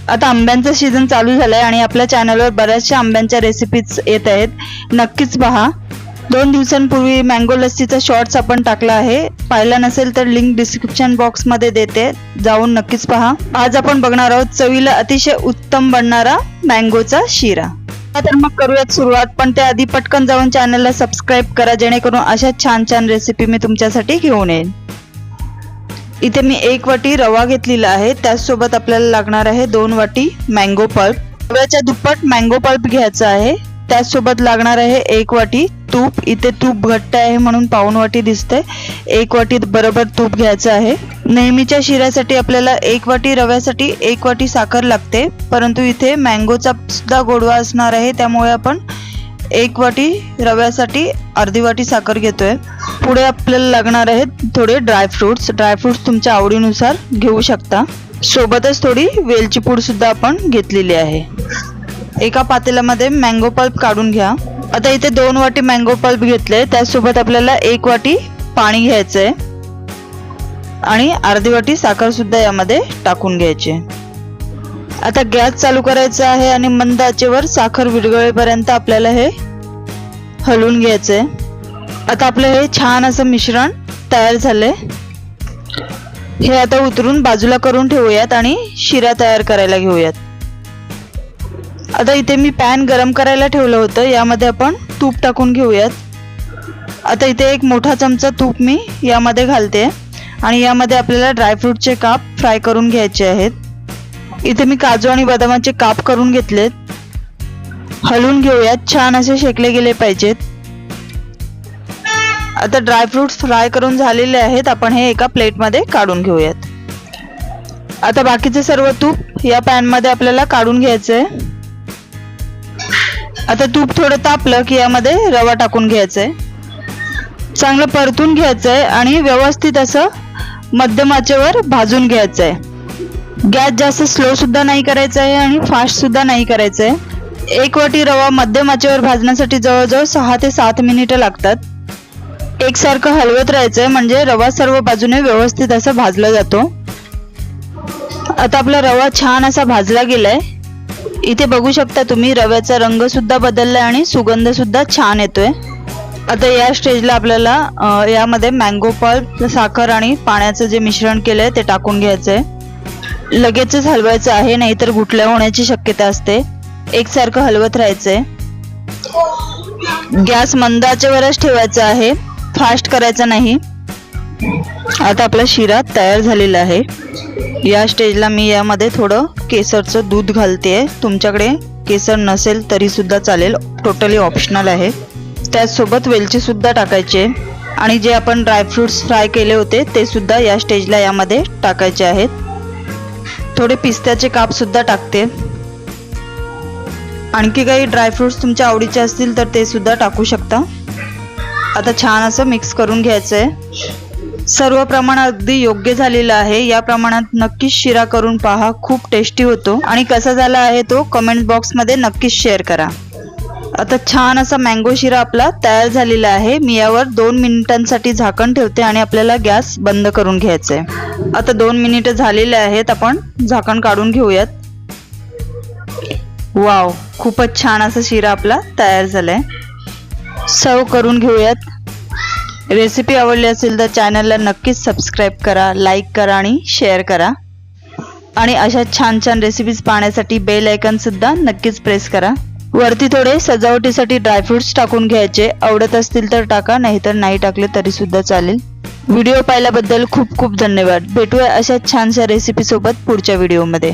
आता आंब्यांचा सीझन चालू झालाय आणि आपल्या चॅनलवर बऱ्याचशा आंब्यांच्या रेसिपीज येत आहेत, नक्कीच पहा. 2 दिवसांपूर्वी मँगो लस्सीचा शॉर्ट्स आपण टाकला आहे, पाहिला नसेल तर लिंक डिस्क्रिप्शन बॉक्स मध्ये देते, जाऊन नक्कीच पहा. आज आपण बघणार आहोत चवीला अतिशय उत्तम बनणारा मँगोचा शिरा. तर मग करूयात सुरुवात, पण त्याआधी पटकन जाऊन चॅनलला सबस्क्राईब करा, जेणेकरून अशा छान छान रेसिपी मी तुमच्यासाठी घेऊन येईन. इथे मी 1 वाटी रवा घेतलेला आहे, त्याचसोबत आपल्याला लागणार आहे 2 वाटी मँगो पल्प. रव्याच्या दुप्पट मँगो पल्प घ्यायचा आहे. त्याचसोबत लागणार आहे 1 वाटी तूप. इथे तूप घट्ट आहे म्हणून पाऊण वाटी दिसते, 1 वाटी बरोबर तूप घ्यायचं आहे. नेहमीच्या शिऱ्यासाठी आपल्याला 1 वाटी रव्यासाठी 1 वाटी साखर लागते, परंतु इथे मँगोचा सुद्धा गोडवा असणार आहे, त्यामुळे आपण 1 वाटी रव्यासाठी अर्धी वाटी साखर घेतोय. पुढे आपल्याला लागणार आहेत थोडे ड्रायफ्रुट्स. ड्रायफ्रुट्स तुमच्या आवडीनुसार घेऊ शकता. सोबतच थोडी वेलची पूड सुद्धा आपण घेतलेली आहे. एका पातेल्यामध्ये मँगो पल्प काढून घ्या. आता इथे 2 वाटी मँगो पल्प घेतले, त्यासोबत आपल्याला 1 वाटी पाणी घ्यायचंय आणि अर्धी वाटी साखर सुद्धा यामध्ये टाकून घ्यायची. आता गॅस चालू करायचा आहे आणि मंद आचेवर साखर विरघळेपर्यंत आपल्याला हे हलवून घ्यायचंय. आता आपलं हे छान असं मिश्रण तयार झालंय. हे आता उतरून बाजूला करून ठेवूयात आणि शिरा तयार करायला घेऊयात. आता इथे मी पॅन गरम करायला ठेवलं होतं, यामध्ये आपण तूप टाकून घेऊयात. आता इथे 1 मोठा चमचा तूप मी यामध्ये घालते आणि यामध्ये आपल्याला ड्रायफ्रूटचे काप फ्राय करून घ्यायचे आहेत. इथे मी काजू आणि बदामाचे काप करून घेतलेत. हलवून घेऊयात, छान असे शेकले गेले पाहिजेत. आता ड्रायफ्रुट्स फ्राय करून झालेले आहेत, आपण हे एका प्लेटमध्ये काढून घेऊयात. आता बाकीचे सर्व तूप या पॅन मध्ये आपल्याला काढून घ्यायचंय. आता तूप थोडं तापलं की यामध्ये रवा टाकून घ्यायचंय, चांगलं परतून घ्यायचंय आणि व्यवस्थित असं मध्यम आचेवर भाजून घ्यायचंय. गॅस जास्त स्लो सुद्धा नाही करायचा आहे आणि फास्ट सुद्धा नाही करायचंय. 1 वाटी रवा मध्यम आचेवर भाजण्यासाठी जवळजवळ 6 ते 7 मिनिटं लागतात. एकसारखं हलवत राहायचंय म्हणजे रवा सर्व बाजूने व्यवस्थित असा भाजला जातो. आता आपला रवा छान असा भाजला गेलाय. इथे बघू शकता तुम्ही, रव्याचा रंग सुद्धा बदललाय आणि सुगंध सुद्धा छान येतोय. आता या स्टेजला आपल्याला यामध्ये मँगो पल्प, साखर आणि पाण्याचं जे मिश्रण केलंय ते टाकून घ्यायचंय. लगेचच हलवायचं आहे, नाहीतर गुठल्या होण्याची शक्यता असते. एकसारखं हलवत राहायचंय. गॅस मंद आचेवरच ठेवायचा आहे, फास्ट करायचा नाही. आता आपला शिरा तयार झालेला आहे. या स्टेजला मी यामध्ये थोडं केसरचं दूध घालते. तुमच्याकडे केसर नसेल तरी सुद्धा चालेल, टोटली ऑप्शनल आहे. त्याचसोबत वेलची सुद्धा टाकायचे आणि जे आपण ड्रायफ्रुट्स फ्राय केले होते ते सुद्धा या स्टेजला यामध्ये टाकायचे आहेत. थोडे पिस्त्याचे काप सुद्धा टाकते. आणखी काही ड्रायफ्रुट्स तुमच्या आवडीचे असतील तर ते सुद्धा टाकू शकता. आता छान असं मिक्स करून घ्यायचंय. सर्व प्रमाण अगदी योग्य झालेलं आहे. या प्रमाणात नक्कीच शिरा करून पहा, खूप टेस्टी होतो आणि कसा झाला आहे तो कमेंट बॉक्स मध्ये नक्कीच शेअर करा. आता छान असा मँगो शिरा आपला तयार झालेला आहे. मी यावर 2 मिनिटांसाठी झाकण ठेवते आणि आपल्याला गॅस बंद करून घ्यायचंय. आता 2 मिनिटं झालेले आहेत, आपण झाकण काढून घेऊयात. वाव, खूपच छान असा शिरा आपला तयार झालाय. सर्व करून घेऊयात. रेसिपी आवडली असेल तर चॅनलला नक्कीच सबस्क्राईब करा, लाईक करा आणि शेअर करा. आणि अशा छान छान रेसिपीज पाहण्यासाठी बेल आयकॉन सुद्धा नक्कीच प्रेस करा. वरती थोडे सजावटीसाठी ड्रायफ्रुट्स टाकून घ्यायचे, आवडत असतील तर टाका, नाहीतर नाही टाकले तरी सुद्धा चालेल. व्हिडिओ पाहिल्याबद्दल खूप खूप धन्यवाद. भेटूया अशा छानशा रेसिपी सोबत पुढच्या व्हिडिओमध्ये.